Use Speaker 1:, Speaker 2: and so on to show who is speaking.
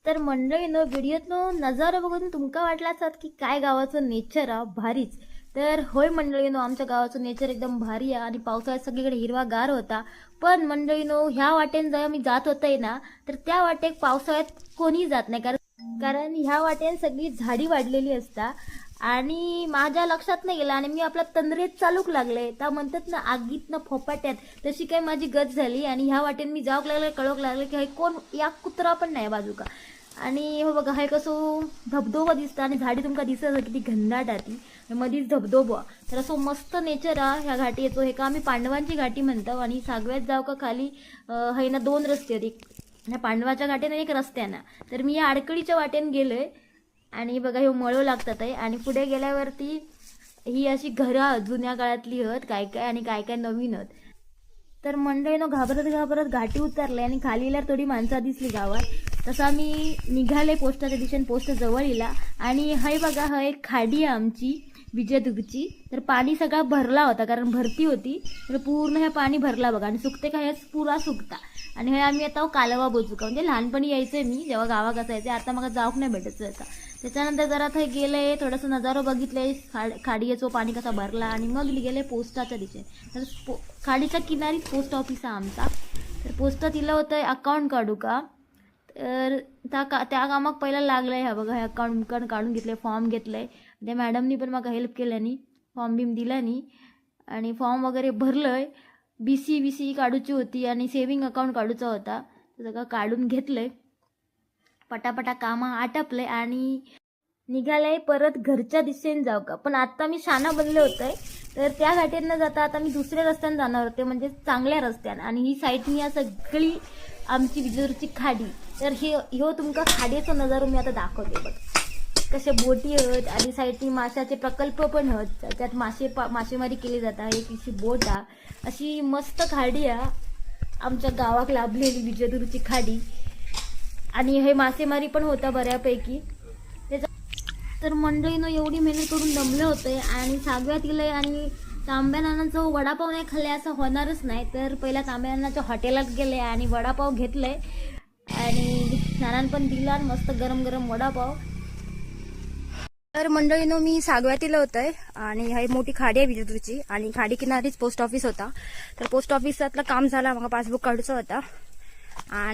Speaker 1: तर मंडळीनो व्हिडिओतनो नजारा बघून तुमका वाटला असतात की काय गावाचं नेचर हा भारीच. तर होय मंडळीनो, आमच्या गावाचं नेचर एकदम भारी आहे आणि पावसाळ्यात सगळीकडे हिरवागार होता. पण मंडळीनो, ह्या वाटेन जेव्हा मी जात होते ना, तर त्या वाटेक पावसाळ्यात कोणी जात नाही, कारण कारण ह्या वाटेन सगळी झाडी वाढलेली असतात. आणि माझ्या लक्षात नाही गेलं आणि मी आपला तंद्रेत चालूक लागले. त्या म्हणतात ना आगीतनं फोपाट्यात, तशी काय माझी गत झाली आणि ह्या वाटेन मी जाऊक लागले, कळोक लागले की हे कोण या कुत्रा पण नाही बाजू का. आणि हो बघा, हाय कसं धबधबा दिसता आणि झाडी तुमका दिसत किती घनदाट आती मधीच धबधबा. तर असं मस्त नेचर हा ह्या घाटी येतो. हे का आम्ही पांडवांची घाटी म्हणतो आणि सागव्यात जाऊ का खाली है ना 2 रस्ते आहेत, एक ह्या पांडवाच्या घाटेनं एक रस्त्यानं. तर मी या आडकडीच्या वाटेन गेलोय आणि बघा हे मळो लागतात आहे. आणि पुढे गेल्यावरती ही अशी घरं जुन्या काळातली आहेत, काय काय आणि काय काय नवीन आहेत. तर मंडळीनं घाबरत घाबरत घाटी उतरले आणि खाली येल्यावर थोडी माणसं दिसली गावात. तसं आम्ही निघाले पोस्टाच्या दिशेने, पोस्ट जवळ इला. आणि हय बघा, हय एक खाडी आहे आमची विजयदुर्गची. तर पाणी सगळा भरला होता, कारण भरती होती. तर पूर्ण हे पाणी भरला बघा आणि सुकते का हे पुरा सुकता. आणि हे आम्ही आता कालवा बोजू का, म्हणजे लहानपणी यायचंय मी जेव्हा गावात असायचे, आता मला जाऊक नाही भेटायचं आता. त्याच्यानंतर जरा थंय गेले, थोडंसं नजारो बघितले, खाडीचं पाणी कसा भरला आणि मग गेले पोस्टाच्या दिशेने. तर खाडीच्या किनारीच पोस्ट ऑफिस आहे आमचा. तर पोस्टात इलं होतं अकाउंट काढू का. तर त्या कामाक पहिला लागलंय. ह्या बघा, हे अकाउंट काढून घेतले, फॉर्म घेतले. त्या मॅडमनी पण मला हेल्प केल्यानी, फॉर्म बिम दिल्यानी आणि फॉर्म वगैरे भरलंय. BC काढूची होती आणि सेविंग अकाउंट काढूचा होता. तर सगळं काढून घेतलंय, पटापटा कामं आटपले आणि निघालंय परत घरच्या दिशेने जाऊ का. पण आता मी शाना बनले होते, तर त्या घाटीत न जाता आता मी दुसऱ्या रस्त्याने जाणार होते, म्हणजे चांगल्या रस्त्याने. आणि ही साईडनी या सगळी आमची विजूरची खाडी. तर ह्यो तुमका खाडीचा नजारा मी आता दाखवते बघ. कसे बोटी आहेत आणि साईडनी माशाचे प्रकल्प पण आहेत, त्यात मासेमारी केली जाता. एक अशी बोट आहे, अशी मस्त खाडी आहे आमच्या गावाक लाभलेली विजयदुर्गची खाडी. आणि हे मासेमारी पण होता बऱ्यापैकी. तर मंडळीनं एवढी मेहनत करून दमले होते आणि सागव्यात गेले आणि तांब्यानानाचं वडापाव नाही खाल्ले असं होणारच नाही. तर पहिला तांब्यानानाच्या हॉटेलात गेले आणि वडापाव घेतले आणि नानान पण दिला मस्त गरम गरम वडापाव. तर मंडळीनं मी सागव्यातीला होतंय आणि ही मोठी खाडी आहे विजयदुर्गची आणि खाडी किनारीच पोस्ट ऑफिस होता. तर पोस्ट ऑफिसातलं काम झालं, मला पासबुक काढूचा होता आणि